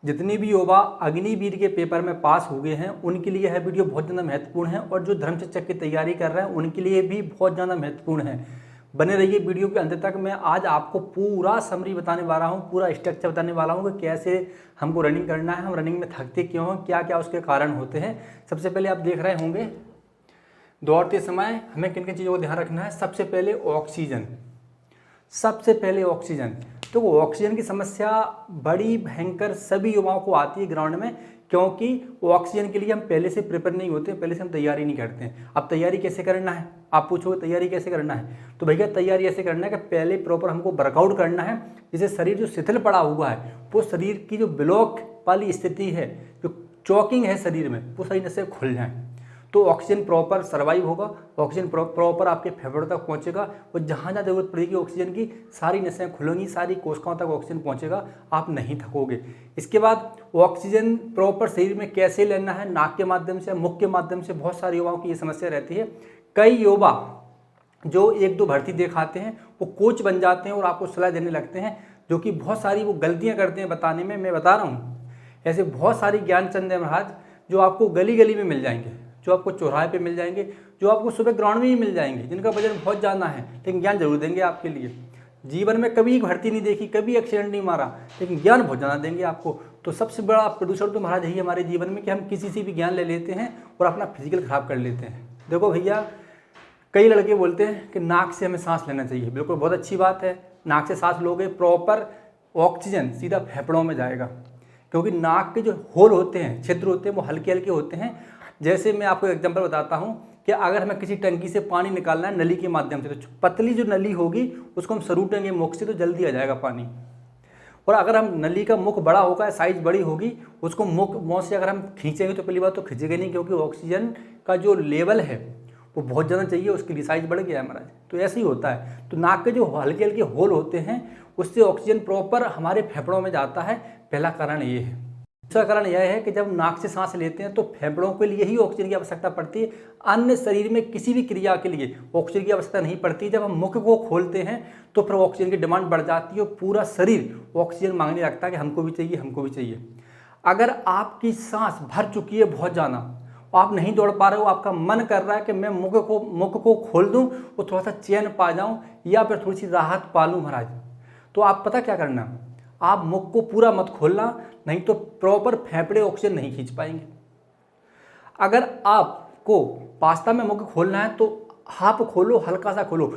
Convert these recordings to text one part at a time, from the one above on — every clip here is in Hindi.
जितने भी युवा अग्निवीर के पेपर में पास हो गए हैं उनके लिए यह वीडियो बहुत ज़्यादा महत्वपूर्ण है, और जो धर्म शिक्षक की तैयारी कर रहे हैं उनके लिए भी बहुत ज़्यादा महत्वपूर्ण है। बने रहिए वीडियो के अंत तक। मैं आज आपको पूरा समरी बताने वाला हूँ, पूरा स्ट्रक्चर बताने वाला हूँ कि कैसे हमको रनिंग करना है, हम रनिंग में थकते क्यों हैं, क्या क्या उसके कारण होते हैं। सबसे पहले आप देख रहे होंगे दौड़ते समय हमें किन किन चीज़ों का ध्यान रखना है। सबसे पहले ऑक्सीजन, सबसे पहले ऑक्सीजन। तो ऑक्सीजन की समस्या बड़ी भयंकर सभी युवाओं को आती है ग्राउंड में, क्योंकि ऑक्सीजन के लिए हम पहले से प्रिपेयर नहीं होते, पहले से हम तैयारी नहीं करते हैं। अब तैयारी कैसे करना है, आप पूछोगे तैयारी कैसे करना है, तो भैया तैयारी ऐसे करना है कि पहले प्रॉपर हमको वर्कआउट करना है, जिससे शरीर जो शिथिल पड़ा हुआ है वो शरीर की जो ब्लॉक वाली स्थिति है, जो चॉकिंग है शरीर में, वो सही से खुल जाए। तो ऑक्सीजन प्रॉपर सर्वाइव होगा, ऑक्सीजन प्रॉपर आपके फेफड़ों तक पहुंचेगा, और जहाँ जहाँ जरूरत पड़ेगी ऑक्सीजन की सारी नसें खुलेंगी, सारी कोशिकाओं तक ऑक्सीजन पहुंचेगा, आप नहीं थकोगे। इसके बाद ऑक्सीजन प्रॉपर शरीर में कैसे लेना है, नाक के माध्यम से, मुख के माध्यम से। बहुत सारे युवाओं की ये समस्या रहती है। कई युवा जो एक दो भर्ती दिखाते हैं वो कोच बन जाते हैं और आपको सलाह देने लगते हैं, जो कि बहुत सारी वो गलतियाँ करते हैं बताने में। मैं बता रहा हूँ ऐसे बहुत सारी ज्ञानचंद है महाराज जो आपको गली गली में मिल जाएंगे, जो आपको चौराहे पे मिल जाएंगे, जो आपको सुबह ग्राउंड में ही मिल जाएंगे, जिनका वजन बहुत ज़्यादा है, लेकिन ज्ञान जरूर देंगे आपके लिए। जीवन में कभी भर्ती नहीं देखी, कभी एक्सीडेंट नहीं मारा, लेकिन ज्ञान बहुत ज़्यादा देंगे आपको। तो सबसे बड़ा प्रदूषण तो महाराज यही हमारे जीवन में कि हम किसी से भी ज्ञान ले लेते हैं और अपना फिजिकल खराब कर लेते हैं। देखो भैया, कई लड़के बोलते हैं कि नाक से हमें सांस लेना चाहिए। बिल्कुल बहुत अच्छी बात है, नाक से सांस लोगे, प्रॉपर ऑक्सीजन सीधा फेफड़ों में जाएगा, क्योंकि नाक के जो होल होते हैं, छिद्र होते हैं, वो हल्के हल्के होते हैं। जैसे मैं आपको एग्जांपल बताता हूँ कि अगर हमें किसी टंकी से पानी निकालना है नली के माध्यम से, तो पतली जो नली होगी उसको हम सरूटेंगे मुख से, तो जल्दी आ जाएगा पानी। और अगर हम नली का मुख बड़ा होगा, साइज बड़ी होगी, उसको मुँह से अगर हम खींचेंगे तो पहली बात तो खींचेगा नहीं, क्योंकि ऑक्सीजन का जो लेवल है वो बहुत ज़्यादा चाहिए, उसके लिए साइज बढ़ गया है महाराज। तो ऐसे ही होता है। तो नाक के जो हल्के हल्के होल होते हैं उससे ऑक्सीजन प्रॉपर हमारे फेफड़ों में जाता है। पहला कारण ये है। दूसरा कारण यह है कि जब नाक से सांस लेते हैं तो फेफड़ों के लिए ही ऑक्सीजन की आवश्यकता पड़ती है, अन्य शरीर में किसी भी क्रिया के लिए ऑक्सीजन की आवश्यकता नहीं पड़ती। जब हम मुख को खोलते हैं तो फिर ऑक्सीजन की डिमांड बढ़ जाती है और पूरा शरीर ऑक्सीजन मांगने लगता है कि हमको भी चाहिए, हमको भी चाहिए। अगर आपकी सांस भर चुकी है बहुत ज़्यादा, आप नहीं दौड़ पा रहे हो, आपका मन कर रहा है कि मैं मुख को खोल दूं और थोड़ा सा चैन पा जाऊं या फिर थोड़ी सी राहत पा लूं महाराज, तो आप पता क्या करना, आप मुख को पूरा मत खोलना, नहीं तो प्रॉपर फेफड़े ऑक्सीजन नहीं खींच पाएंगे। अगर आपको वास्तव में मुख खोलना है तो हाफ खोलो, हल्का सा खोलो,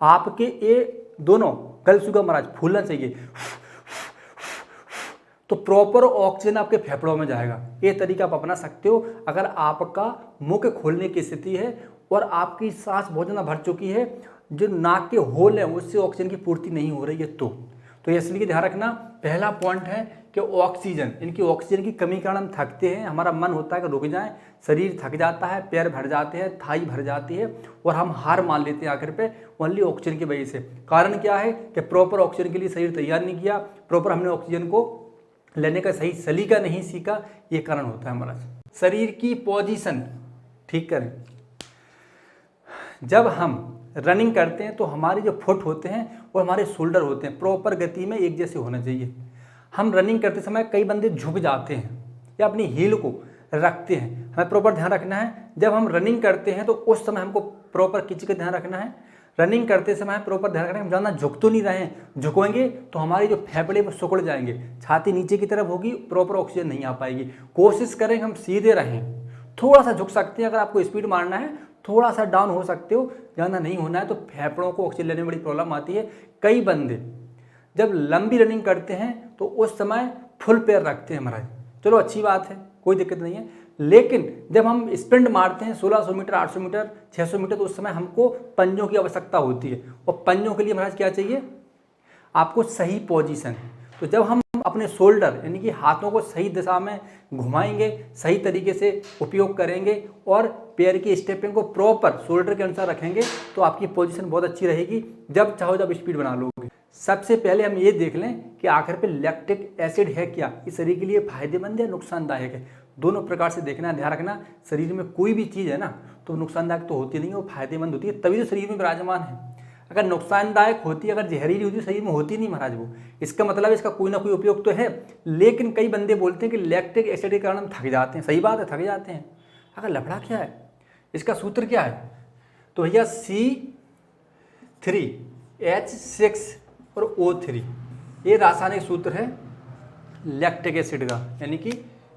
आपके ये दोनों गल सुगा महाराज फूलना चाहिए, तो प्रॉपर ऑक्सीजन आपके फेफड़ों में जाएगा। ये तरीका आप अपना सकते हो अगर आपका मुख खोलने की स्थिति है और आपकी सांस बहुत ज़्यादा भर चुकी है, जो नाक के होल है उससे ऑक्सीजन की पूर्ति नहीं हो रही है। तो इसलिए ध्यान रखना, पहला पॉइंट है कि ऑक्सीजन, इनकी ऑक्सीजन की कमी के कारण हम थकते हैं, हमारा मन होता है कि रुक जाएं, शरीर थक जाता है, पैर भर जाते हैं, थाई भर जाती है और हम हार मान लेते हैं आखिर पे ओनली ऑक्सीजन की वजह से। कारण क्या है कि प्रॉपर ऑक्सीजन के लिए शरीर तैयार नहीं किया, प्रॉपर हमने ऑक्सीजन को लेने का सही सलीका नहीं सीखा, ये कारण होता है हमारा। शरीर की पोजीशन ठीक करें। जब हम रनिंग करते हैं तो हमारे जो फुट होते हैं और हमारे शोल्डर होते हैं प्रॉपर गति में एक जैसे होना चाहिए। हम रनिंग करते समय कई बंदे झुक जाते हैं या अपनी हील को रखते हैं, हमें प्रॉपर ध्यान रखना है। जब हम रनिंग करते हैं तो उस समय हमको प्रॉपर किसी का ध्यान रखना है, रनिंग करते समय प्रॉपर ध्यान रखना है, हम ज़्यादा झुक तो नहीं रहे हैं, झुकेंगे तो हमारे जो फेफड़े वो सिकुड़ जाएंगे, छाती नीचे की तरफ होगी, प्रॉपर ऑक्सीजन नहीं आ पाएगी। कोशिश करें हम सीधे रहें, थोड़ा सा झुक सकते हैं, अगर आपको स्पीड मारना है थोड़ा सा डाउन हो सकते हो, ज़्यादा नहीं होना है। तो फेफड़ों को ऑक्सीजन लेने में बड़ी प्रॉब्लम आती है। कई बंदे जब लंबी रनिंग करते हैं तो उस समय फुल पैर रखते हैं महाराज, चलो अच्छी बात है, कोई दिक्कत नहीं है, लेकिन जब हम स्प्रिंट मारते हैं 1600 मीटर, 800 मीटर, 600 मीटर, तो उस समय हमको पंजों की आवश्यकता होती है। और पंजों के लिए महाराज क्या चाहिए, आपको सही पोजीशन। तो जब हम अपने शोल्डर यानी कि हाथों को सही दिशा में घुमाएंगे, सही तरीके से उपयोग करेंगे और पैर की स्टेपिंग को प्रॉपर शोल्डर के अनुसार रखेंगे तो आपकी पोजीशन बहुत अच्छी रहेगी, जब चाहो जब स्पीड बना लोगे। सबसे पहले हम ये देख लें कि आखिर पे लैक्टिक एसिड है क्या, इस शरीर के लिए फायदेमंद या नुकसानदायक है। दोनों प्रकार से देखना, ध्यान रखना, शरीर में कोई भी चीज़ है ना तो नुकसानदायक तो होती नहीं है, वो फायदेमंद होती है, तभी तो शरीर में विराजमान है। अगर नुकसानदायक होती, अगर जहरीली होती, शरीर में होती नहीं महाराज वो। इसका मतलब इसका कोई ना कोई उपयोग तो है। लेकिन कई बंदे बोलते हैं कि लैक्टिक एसिड के कारण हम थक जाते हैं। सही बात है, थक जाते हैं। अगर लफड़ा क्या है, इसका सूत्र क्या है, तो भैया C3H6 और O3 ये रासायनिक सूत्र है लैक्टिक एसिड का, यानी कि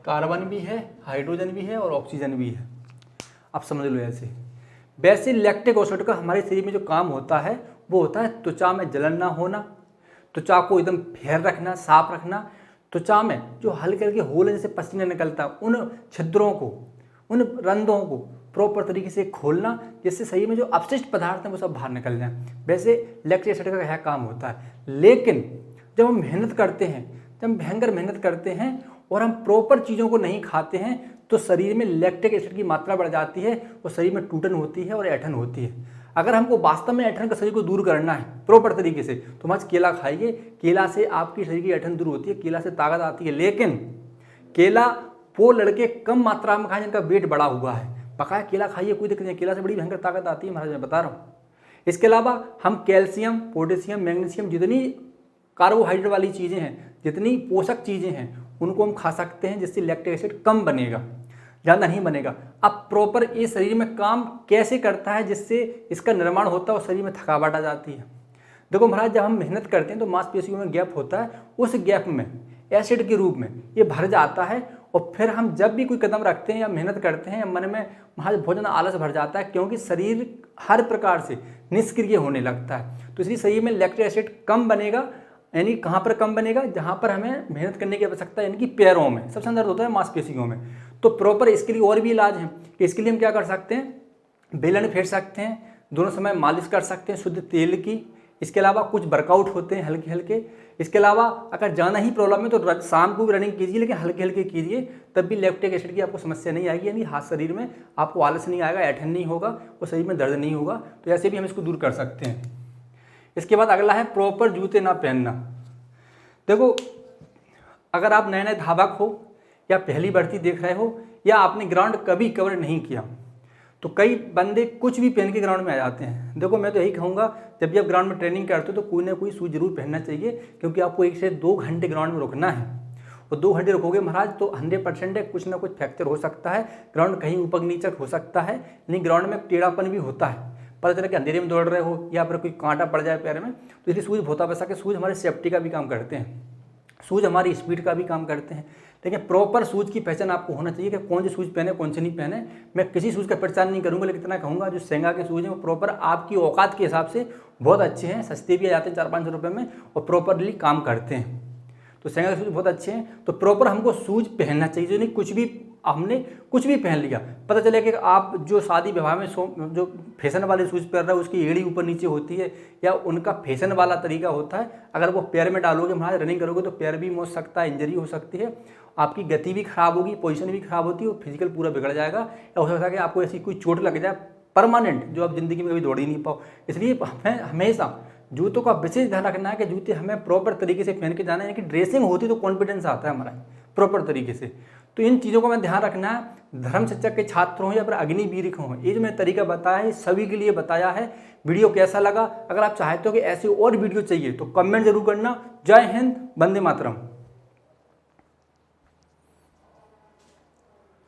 कार्बन भी है, हाइड्रोजन भी है और ऑक्सीजन भी है। आप समझ लो ऐसे। वैसे लैक्टिक एसिड का हमारे शरीर में जो काम होता है वो होता है त्वचा में जलन ना होना, त्वचा को एकदम फेयर रखना, साफ रखना, त्वचा में जो हल्के हल्के होल है जैसे पसीना निकलता है उन छिद्रों को, उन रंध्रों को प्रॉपर तरीके से खोलना, जिससे शरीर में जो अपशिष्ट पदार्थ हैं वो सब बाहर निकल जाएं। वैसे लैक्टिक एसिड का यह काम होता है। लेकिन जब हम मेहनत करते हैं, जब हम भयंकर मेहनत करते हैं और हम प्रॉपर चीज़ों को नहीं खाते हैं तो शरीर में लैक्टिक एसिड की मात्रा बढ़ जाती है और शरीर में टूटन होती है और ऐंठन होती है। अगर हमको वास्तव में ऐंठन का शरीर को दूर करना है प्रॉपर तरीके से तो हम आज केला खाइए, केला से आपकी शरीर की ऐंठन दूर होती है, केला से ताकत आती है। लेकिन केला वो लड़के कम मात्रा में खाएं जिनका वेट बढ़ा हुआ है, पकाया केला खाइए, कोई दिक्कत नहीं, केला से बड़ी भयंकर ताकत आती है महाराज, मैं बता रहा हूँ। इसके अलावा हम कैल्शियम, पोटेशियम, मैग्नीशियम, जितनी कार्बोहाइड्रेट वाली चीज़ें हैं, जितनी पोषक चीज़ें हैं उनको हम खा सकते हैं, जिससे लैक्टिक एसिड कम बनेगा, ज़्यादा नहीं बनेगा। अब प्रॉपर ये शरीर में काम कैसे करता है जिससे इसका निर्माण होता है और शरीर में थकावट आ जाती है। देखो महाराज, जब हम मेहनत करते हैं तो मांसपेशियों में गैप होता है, उस गैप में एसिड के रूप में ये भर जाता है और फिर हम जब भी कोई कदम रखते हैं या मेहनत करते हैं, मन में महाराज बहुत ज़्यादा आलस भर जाता है, क्योंकि शरीर हर प्रकार से निष्क्रिय होने लगता है। तो इसलिए शरीर में लैक्टिक एसिड कम बनेगा। यानी कहाँ पर कम बनेगा, जहाँ पर हमें मेहनत करने की आवश्यकता है, यानी कि पैरों में सबसे दर्द होता है, मांसपेशियों में। तो प्रॉपर इसके लिए और भी इलाज है कि इसके लिए हम क्या कर सकते हैं, बेलन फेर सकते हैं, दोनों समय मालिश कर सकते हैं शुद्ध तेल की। इसके अलावा कुछ वर्कआउट होते हैं हल्के हल्के। इसके अलावा अगर ज़्यादा ही प्रॉब्लम है तो शाम को भी रनिंग कीजिए, लेकिन हल्के हल्के कीजिए, तब भी लैक्टिक एसिड की आपको समस्या नहीं आएगी। यानी हाथ शरीर में आपको आलस नहीं आएगा, ऐंठन नहीं होगा और शरीर में दर्द नहीं होगा। तो ऐसे भी हम इसको दूर कर सकते हैं। इसके बाद अगला है प्रॉपर जूते ना पहनना। देखो, अगर आप नए नए धावक हो या पहली भर्ती देख रहे हो या आपने ग्राउंड कभी कवर नहीं किया तो कई बंदे कुछ भी पहन के ग्राउंड में आ जाते हैं। देखो, मैं तो यही कहूँगा, जब भी आप ग्राउंड में ट्रेनिंग करते हो तो कोई ना कोई शूज जरूर पहनना चाहिए, क्योंकि आपको 1 से 2 घंटे ग्राउंड में रुकना है और 2 घंटे रुकोगे महाराज तो 100% है कुछ ना कुछ फ्रैक्चर हो सकता है, ग्राउंड कहीं ऊपर नीचे हो सकता है, यानी ग्राउंड में टेढ़ापन भी होता है। पता चला कि अंधेरे में दौड़ रहे हो या फिर कोई कांटा पड़ जाए पैर में, तो इसलिए शूज़ बहुत आवश्यक है। शूज़ हमारी सेफ्टी का भी काम करते हैं, शूज़ हमारी स्पीड का भी काम करते हैं। लेकिन प्रॉपर शूज़ की पहचान आपको होना चाहिए कि कौन से शूज़ पहने, कौन से नहीं पहने। मैं किसी शूज़ का पहचान नहीं करूँगा, लेकिन इतना कहूँगा जो सेंगा के शूज़ हैं वो प्रॉपर आपकी औकात के हिसाब से बहुत अच्छे हैं, सस्ते भी आ जाते हैं 400-500 रुपये में और प्रॉपरली काम करते हैं। तो सेंगा के शूज़ बहुत अच्छे हैं। तो प्रॉपर हमको शूज़ पहनना चाहिए, जो नहीं कुछ भी हमने कुछ भी पहन लिया, पता चले कि आप जो शादी विवाह में जो फैशन वाले शूज़ पहन रहे हो उसकी एड़ी ऊपर नीचे होती है या उनका फैशन वाला तरीका होता है, अगर वो पैर में डालोगे महाराज रनिंग करोगे तो पैर भी मोच सकता है, इंजरी हो सकती है, आपकी गति भी खराब होगी, पोजीशन भी खराब होती है और फिजिकल पूरा बिगड़ जाएगा, या हो सकता है कि आपको ऐसी कोई चोट लग जाए परमानेंट जो आप जिंदगी में कभी दौड़ ही नहीं पाओ। इसलिए हमें हमेशा जूतों का विशेष ध्यान रखना है कि जूते हमें प्रॉपर तरीके से पहन के जाना है, यानी कि ड्रेसिंग होती तो कॉन्फिडेंस आता है हमारा प्रॉपर तरीके से। तो इन चीज़ों का मैं ध्यान रखना है। धर्म शिक्षक के छात्र हों या फिर अग्निवीर हों, ये जो मैं तरीका बताया है सभी के लिए बताया है। वीडियो कैसा लगा, अगर आप चाहते हो कि ऐसे और वीडियो चाहिए तो कमेंट जरूर करना। जय हिंद, वंदे मातरम।